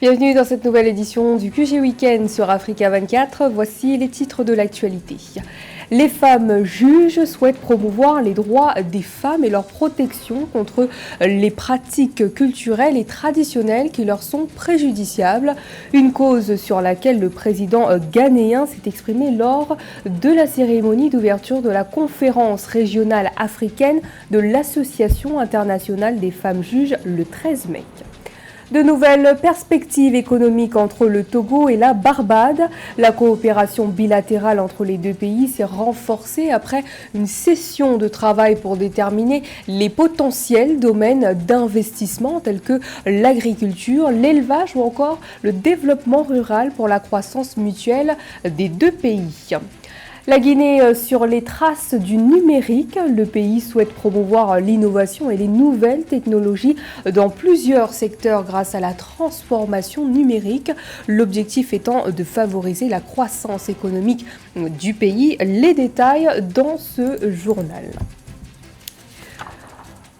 Bienvenue dans cette nouvelle édition du QG Week-end sur Africa 24. Voici les titres de l'actualité. Les femmes juges souhaitent promouvoir les droits des femmes et leur protection contre les pratiques culturelles et traditionnelles qui leur sont préjudiciables. Une cause sur laquelle le président ghanéen s'est exprimé lors de la cérémonie d'ouverture de la conférence régionale africaine de l'Association internationale des femmes juges le 13 mai. De nouvelles perspectives économiques entre le Togo et la Barbade. La coopération bilatérale entre les deux pays s'est renforcée après une session de travail pour déterminer les potentiels domaines d'investissement tels que l'agriculture, l'élevage ou encore le développement rural pour la croissance mutuelle des deux pays. La Guinée sur les traces du numérique. Le pays souhaite promouvoir l'innovation et les nouvelles technologies dans plusieurs secteurs grâce à la transformation numérique. L'objectif étant de favoriser la croissance économique du pays. Les détails dans ce journal.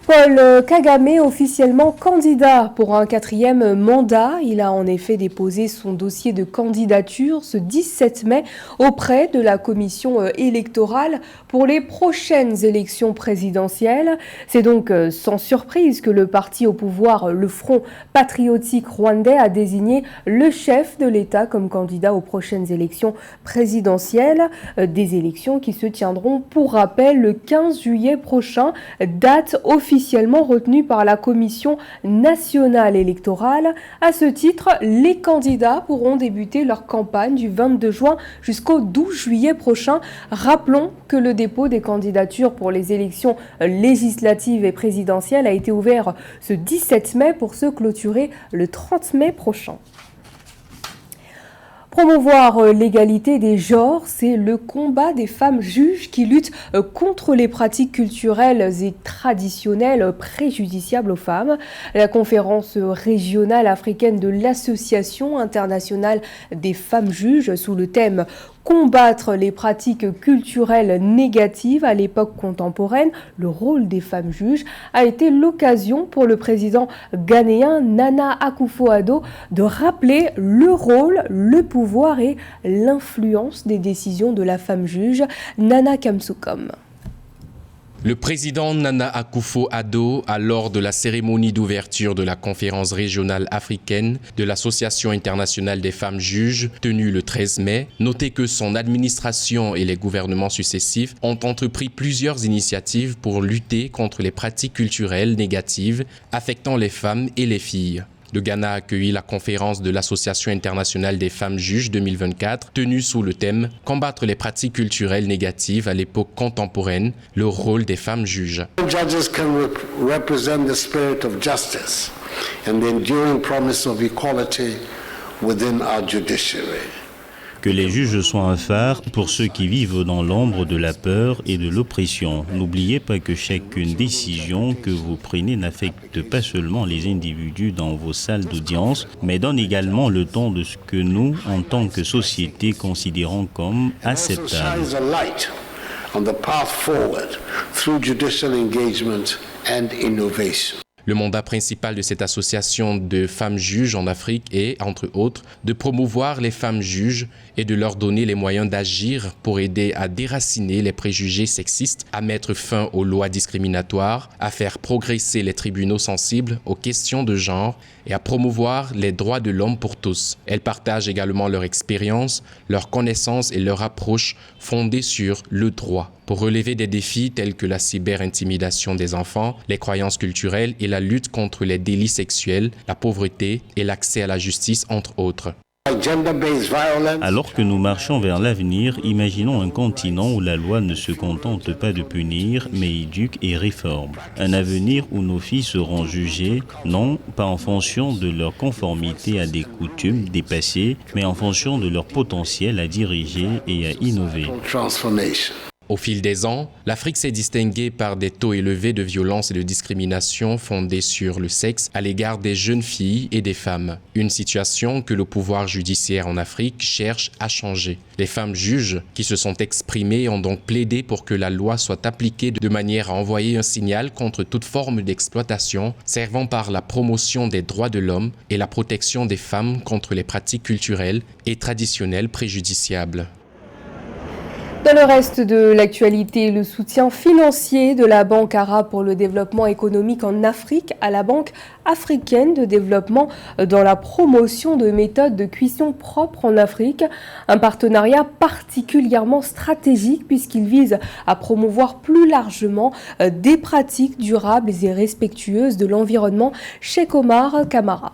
Paul Kagame, officiellement candidat pour un 4e mandat. Il a en effet déposé son dossier de candidature ce 17 mai auprès de la commission électorale pour les prochaines élections présidentielles. C'est donc sans surprise que le parti au pouvoir, le Front patriotique rwandais, a désigné le chef de l'État comme candidat aux prochaines élections présidentielles. Des élections qui se tiendront, pour rappel, le 15 juillet prochain, date officiellement retenue par la Commission nationale électorale. À ce titre, les candidats pourront débuter leur campagne du 22 juin jusqu'au 12 juillet prochain. Rappelons que le dépôt des candidatures pour les élections législatives et présidentielles a été ouvert ce 17 mai pour se clôturer le 30 mai prochain. Promouvoir l'égalité des genres, c'est le combat des femmes juges qui luttent contre les pratiques culturelles et traditionnelles préjudiciables aux femmes. La conférence régionale africaine de l'Association internationale des femmes juges, sous le thème combattre les pratiques culturelles négatives à l'époque contemporaine, le rôle des femmes juges, a été l'occasion pour le président ghanéen Nana Akufo-Addo de rappeler le rôle, le pouvoir et l'influence des décisions de la femme juge. Nana Kamsukom. Le président Nana Akufo-Addo a, lors de la cérémonie d'ouverture de la conférence régionale africaine de l'Association internationale des femmes juges, tenue le 13 mai, noté que son administration et les gouvernements successifs ont entrepris plusieurs initiatives pour lutter contre les pratiques culturelles négatives affectant les femmes et les filles. Le Ghana a accueilli la conférence de l'Association internationale des femmes juges 2024, tenue sous le thème « Combattre les pratiques culturelles négatives à l'époque contemporaine, le rôle des femmes juges ». Judges can represent the spirit of justice and the enduring promise of equality within our judiciary. Que les juges soient un phare pour ceux qui vivent dans l'ombre de la peur et de l'oppression. N'oubliez pas que chacune décision que vous prenez n'affecte pas seulement les individus dans vos salles d'audience, mais donne également le ton de ce que nous, en tant que société, considérons comme acceptable. Le mandat principal de cette association de femmes juges en Afrique est, entre autres, de promouvoir les femmes juges et de leur donner les moyens d'agir pour aider à déraciner les préjugés sexistes, à mettre fin aux lois discriminatoires, à faire progresser les tribunaux sensibles aux questions de genre et à promouvoir les droits de l'homme pour tous. Elles partagent également leur expérience, leurs connaissances et leur approche fondée sur le droit, pour relever des défis tels que la cyberintimidation des enfants, les croyances culturelles et la lutte contre les délits sexuels, la pauvreté et l'accès à la justice, entre autres. Alors que nous marchons vers l'avenir, imaginons un continent où la loi ne se contente pas de punir, mais éduque et réforme. Un avenir où nos filles seront jugées, non pas en fonction de leur conformité à des coutumes dépassées, mais en fonction de leur potentiel à diriger et à innover. Au fil des ans, l'Afrique s'est distinguée par des taux élevés de violence et de discrimination fondés sur le sexe à l'égard des jeunes filles et des femmes. Une situation que le pouvoir judiciaire en Afrique cherche à changer. Les femmes juges qui se sont exprimées ont donc plaidé pour que la loi soit appliquée de manière à envoyer un signal contre toute forme d'exploitation, servant par la promotion des droits de l'homme et la protection des femmes contre les pratiques culturelles et traditionnelles préjudiciables. Dans le reste de l'actualité, le soutien financier de la Banque arabe pour le développement économique en Afrique à la Banque africaine de développement dans la promotion de méthodes de cuisson propres en Afrique. Un partenariat particulièrement stratégique puisqu'il vise à promouvoir plus largement des pratiques durables et respectueuses de l'environnement. Cheikh Omar Kamara.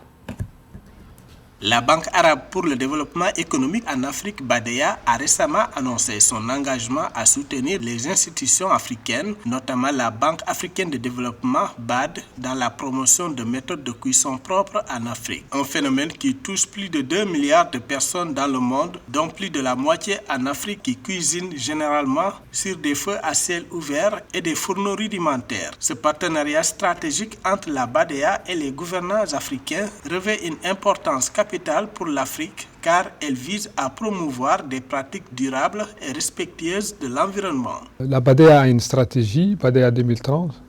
La Banque arabe pour le développement économique en Afrique, BADEA, a récemment annoncé son engagement à soutenir les institutions africaines, notamment la Banque africaine de développement, BAD, dans la promotion de méthodes de cuisson propres en Afrique. Un phénomène qui touche plus de 2 milliards de personnes dans le monde, dont plus de la moitié en Afrique qui cuisinent généralement sur des feux à ciel ouvert et des fourneaux rudimentaires. Ce partenariat stratégique entre la BADEA et les gouvernants africains revêt une importance capitale pour l'Afrique car elle vise à promouvoir des pratiques durables et respectueuses de l'environnement. La BADEA a une stratégie, BADEA 2030,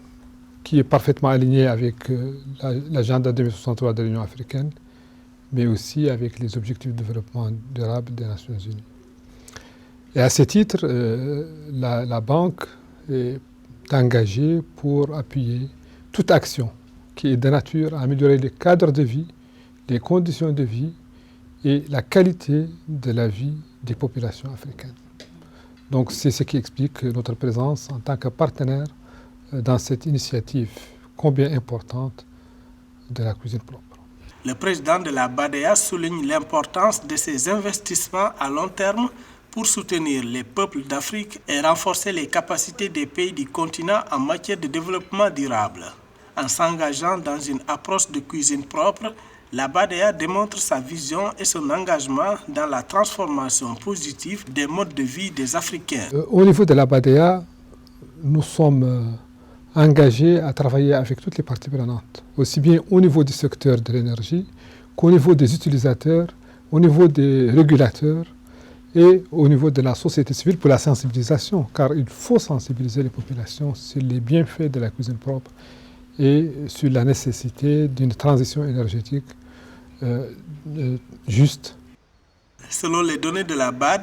qui est parfaitement alignée avec l'agenda 2063 de l'Union africaine, mais aussi avec les objectifs de développement durable des Nations Unies. Et à ce titre, la Banque est engagée pour appuyer toute action qui est de nature à améliorer le cadre de vie, les conditions de vie et la qualité de la vie des populations africaines. Donc c'est ce qui explique notre présence en tant que partenaire dans cette initiative combien importante de la cuisine propre. Le président de la BADEA souligne l'importance de ces investissements à long terme pour soutenir les peuples d'Afrique et renforcer les capacités des pays du continent en matière de développement durable. En s'engageant dans une approche de cuisine propre, la BADEA démontre sa vision et son engagement dans la transformation positive des modes de vie des Africains. Au niveau de la BADEA, nous sommes engagés à travailler avec toutes les parties prenantes, aussi bien au niveau du secteur de l'énergie qu'au niveau des utilisateurs, au niveau des régulateurs et au niveau de la société civile pour la sensibilisation, car il faut sensibiliser les populations sur les bienfaits de la cuisine propre et sur la nécessité d'une transition énergétique juste. Selon les données de la BAD,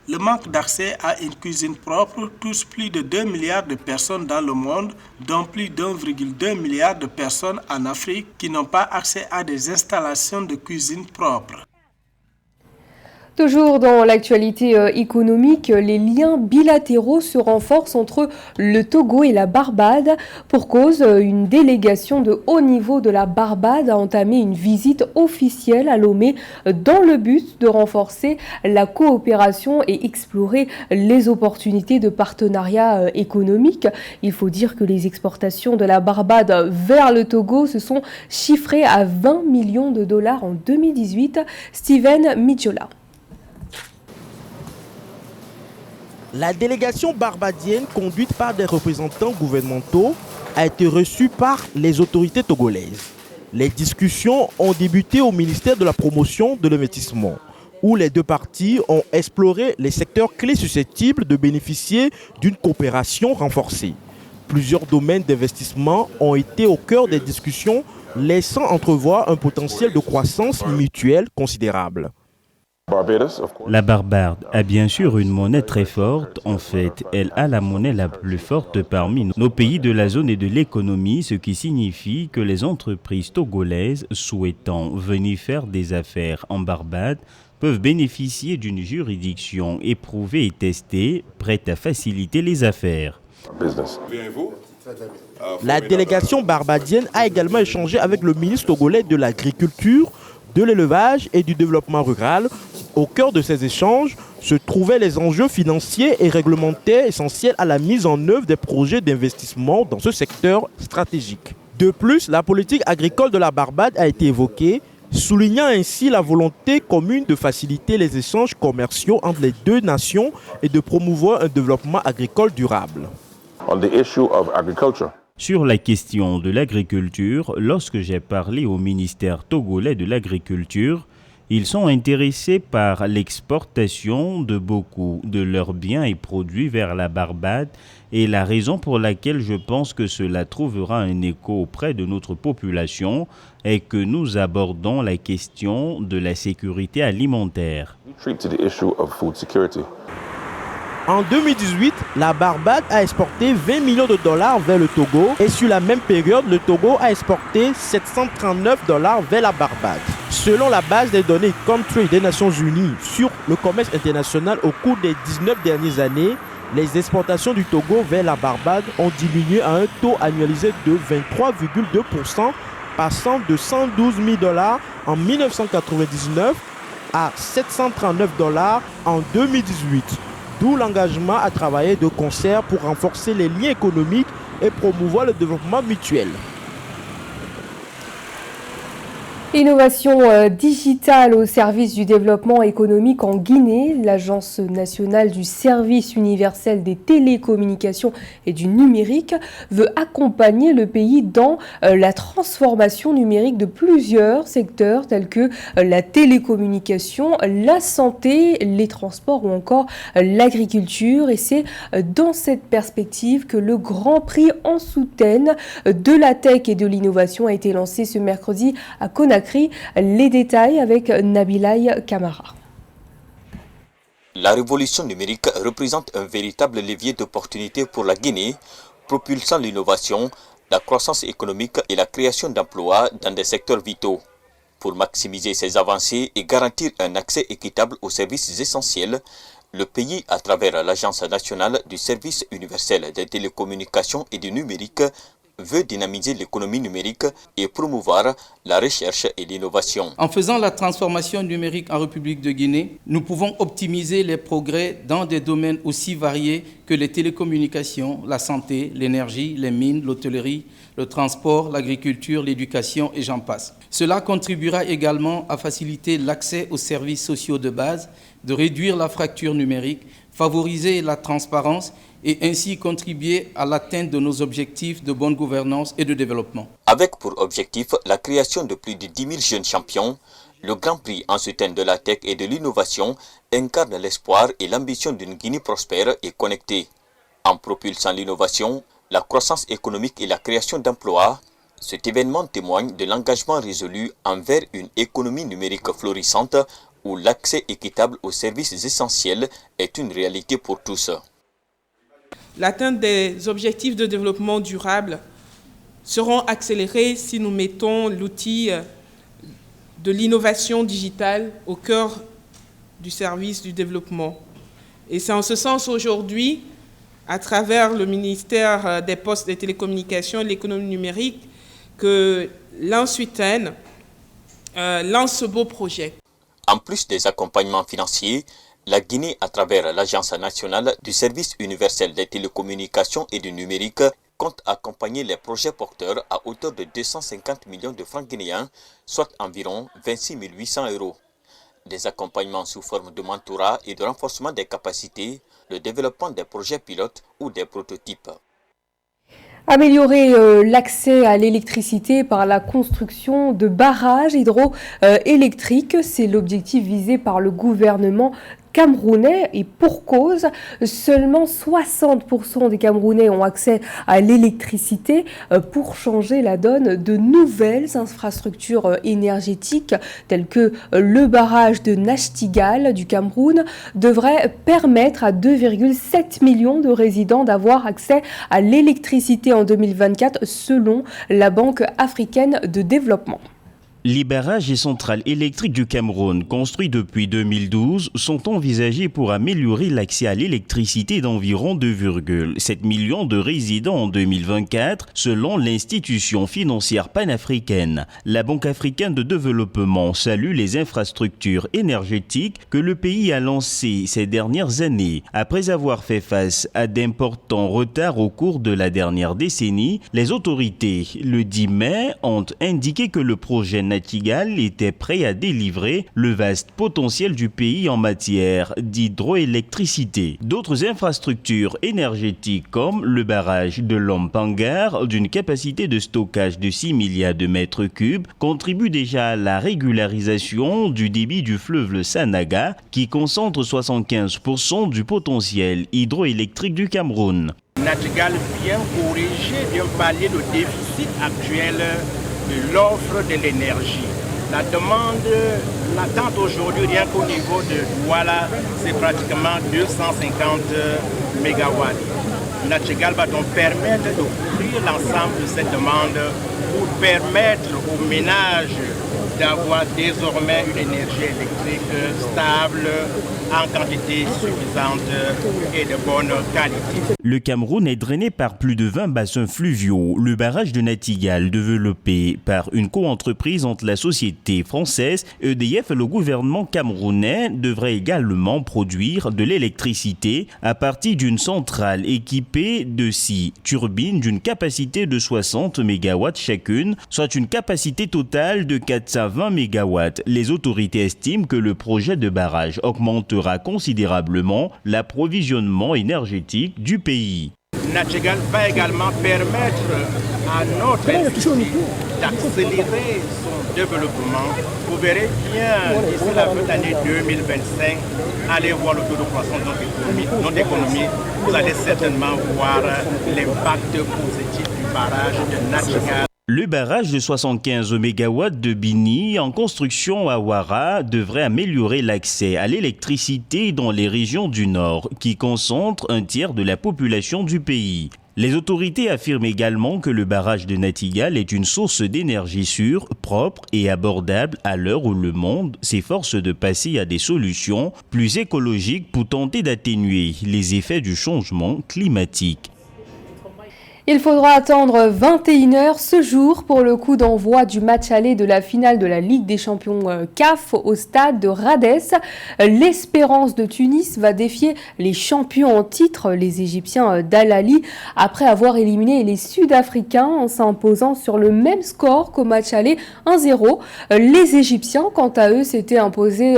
le manque d'accès à une cuisine propre touche plus de 2 milliards de personnes dans le monde, dont plus d'1,2 milliard de personnes en Afrique qui n'ont pas accès à des installations de cuisine propre. Toujours dans l'actualité économique, les liens bilatéraux se renforcent entre le Togo et la Barbade. Pour cause, une délégation de haut niveau de la Barbade a entamé une visite officielle à Lomé dans le but de renforcer la coopération et explorer les opportunités de partenariat économique. Il faut dire que les exportations de la Barbade vers le Togo se sont chiffrées à 20 millions de dollars en 2018. Steven Midjola. La délégation barbadienne, conduite par des représentants gouvernementaux, a été reçue par les autorités togolaises. Les discussions ont débuté au ministère de la Promotion de l'investissement, où les deux parties ont exploré les secteurs clés susceptibles de bénéficier d'une coopération renforcée. Plusieurs domaines d'investissement ont été au cœur des discussions, laissant entrevoir un potentiel de croissance mutuelle considérable. La Barbade a bien sûr une monnaie très forte. En fait, elle a la monnaie la plus forte parmi nos pays de la zone et de l'économie, ce qui signifie que les entreprises togolaises souhaitant venir faire des affaires en Barbade peuvent bénéficier d'une juridiction éprouvée et testée, prête à faciliter les affaires. La délégation barbadienne a également échangé avec le ministre togolais de l'Agriculture, de l'élevage et du développement rural. Au cœur de ces échanges se trouvaient les enjeux financiers et réglementaires essentiels à la mise en œuvre des projets d'investissement dans ce secteur stratégique. De plus, la politique agricole de la Barbade a été évoquée, soulignant ainsi la volonté commune de faciliter les échanges commerciaux entre les deux nations et de promouvoir un développement agricole durable. On the issue of agriculture. Sur la question de l'agriculture, lorsque j'ai parlé au ministère togolais de l'agriculture, ils sont intéressés par l'exportation de beaucoup de leurs biens et produits vers la Barbade et la raison pour laquelle je pense que cela trouvera un écho auprès de notre population est que nous abordons la question de la sécurité alimentaire. En 2018, la Barbade a exporté 20 millions de dollars vers le Togo et sur la même période, le Togo a exporté 739 dollars vers la Barbade. Selon la base des données Comtrade des Nations Unies sur le commerce international au cours des 19 dernières années, les exportations du Togo vers la Barbade ont diminué à un taux annualisé de 23,2%, passant de 112 000 dollars en 1999 à 739 dollars en 2018. D'où l'engagement à travailler de concert pour renforcer les liens économiques et promouvoir le développement mutuel. Innovation digitale au service du développement économique en Guinée. L'Agence nationale du service universel des télécommunications et du numérique veut accompagner le pays dans la transformation numérique de plusieurs secteurs tels que la télécommunication, la santé, les transports ou encore l'agriculture. Et c'est dans cette perspective que le Grand Prix en soutaine de la tech et de l'innovation a été lancé ce mercredi à Conakry. Les détails avec Nabilaï Kamara. La révolution numérique représente un véritable levier d'opportunité pour la Guinée, propulsant l'innovation, la croissance économique et la création d'emplois dans des secteurs vitaux. Pour maximiser ces avancées et garantir un accès équitable aux services essentiels, le pays, à travers l'Agence nationale du service universel des télécommunications et du numérique, veut dynamiser l'économie numérique et promouvoir la recherche et l'innovation. En faisant la transformation numérique en République de Guinée, nous pouvons optimiser les progrès dans des domaines aussi variés que les télécommunications, la santé, l'énergie, les mines, l'hôtellerie, le transport, l'agriculture, l'éducation et j'en passe. Cela contribuera également à faciliter l'accès aux services sociaux de base, de réduire la fracture numérique, favoriser la transparence et ainsi contribuer à l'atteinte de nos objectifs de bonne gouvernance et de développement. Avec pour objectif la création de plus de 10 000 jeunes champions, le Grand Prix en soutien de la tech et de l'innovation incarne l'espoir et l'ambition d'une Guinée prospère et connectée. En propulsant l'innovation, la croissance économique et la création d'emplois, cet événement témoigne de l'engagement résolu envers une économie numérique florissante où l'accès équitable aux services essentiels est une réalité pour tous. L'atteinte des objectifs de développement durable seront accélérées si nous mettons l'outil de l'innovation digitale au cœur du service du développement. Et c'est en ce sens aujourd'hui, à travers le ministère des Postes, des Télécommunications et de l'économie numérique, que l'ANSUTEN lance ce beau projet. En plus des accompagnements financiers, la Guinée, à travers l'Agence nationale du service universel des télécommunications et du numérique, compte accompagner les projets porteurs à hauteur de 250 millions de francs guinéens, soit environ 26 800 €. Des accompagnements sous forme de mentorat et de renforcement des capacités, le développement des projets pilotes ou des prototypes. Améliorer l'accès à l'électricité par la construction de barrages hydroélectriques, c'est l'objectif visé par le gouvernement camerounais et pour cause, seulement 60% des Camerounais ont accès à l'électricité. Pour changer la donne, de nouvelles infrastructures énergétiques telles que le barrage de Nachtigal du Cameroun devraient permettre à 2,7 millions de résidents d'avoir accès à l'électricité en 2024 selon la Banque africaine de développement. Les barrages et centrales électriques du Cameroun, construits depuis 2012, sont envisagés pour améliorer l'accès à l'électricité d'environ 2,7 millions de résidents en 2024, selon l'institution financière panafricaine. La Banque africaine de développement salue les infrastructures énergétiques que le pays a lancées ces dernières années. Après avoir fait face à d'importants retards au cours de la dernière décennie, les autorités, le 10 mai, ont indiqué que le projet Nachtigal était prêt à délivrer le vaste potentiel du pays en matière d'hydroélectricité. D'autres infrastructures énergétiques comme le barrage de Lompangar, d'une capacité de stockage de 6 milliards de mètres cubes, contribuent déjà à la régularisation du débit du fleuve le Sanaga, qui concentre 75% du potentiel hydroélectrique du Cameroun. Nachtigal vient corriger d'un palier le déficit actuel de l'offre de l'énergie. La demande, l'attente aujourd'hui, rien qu'au niveau de Douala, c'est pratiquement 250 MW. Nachtigal va donc permettre de couvrir l'ensemble de cette demande pour permettre aux ménages d'avoir désormais une énergie électrique stable, en quantité suffisante et de bonne qualité. Le Cameroun est drainé par plus de 20 bassins fluviaux. Le barrage de Nachtigal, développé par une coentreprise entre la société française EDF et le gouvernement camerounais, devrait également produire de l'électricité à partir d'une centrale équipée de 6 turbines d'une capacité de 60 MW chacune, soit une capacité totale de 420 MW. Les autorités estiment que le projet de barrage augmentera considérablement l'approvisionnement énergétique du pays. Nachtigal va également permettre à notre industrie d'accélérer son développement. Vous verrez bien, d'ici la fin de l'année 2025, allez voir le taux de croissance de notre économie. Vous allez certainement voir l'impact positif du barrage de Nachtigal. Le barrage de 75 MW de Bini, en construction à Ouara, devrait améliorer l'accès à l'électricité dans les régions du Nord, qui concentrent un tiers de la population du pays. Les autorités affirment également que le barrage de Nachtigal est une source d'énergie sûre, propre et abordable à l'heure où le monde s'efforce de passer à des solutions plus écologiques pour tenter d'atténuer les effets du changement climatique. Il faudra attendre 21h ce jour pour le coup d'envoi du match aller de la finale de la Ligue des champions CAF au stade de Radès. L'Espérance de Tunis va défier les champions en titre, les Égyptiens d'Al Ahly, après avoir éliminé les Sud-Africains en s'imposant sur le même score qu'au match aller 1-0. Les Égyptiens, quant à eux, s'étaient imposés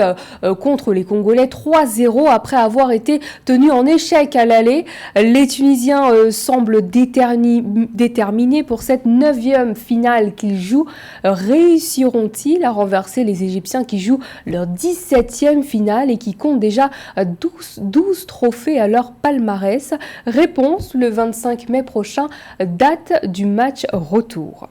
contre les Congolais 3-0 après avoir été tenus en échec à l'aller. Les Tunisiens semblent déterminés pour cette 9e finale qu'ils jouent. Réussiront-ils à renverser les Égyptiens qui jouent leur 17e finale et qui comptent déjà 12 trophées à leur palmarès? Réponse le 25 mai prochain, date du match retour.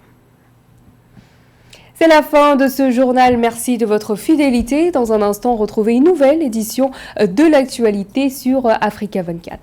C'est la fin de ce journal. Merci de votre fidélité. Dans un instant, retrouvez une nouvelle édition de l'actualité sur Africa 24.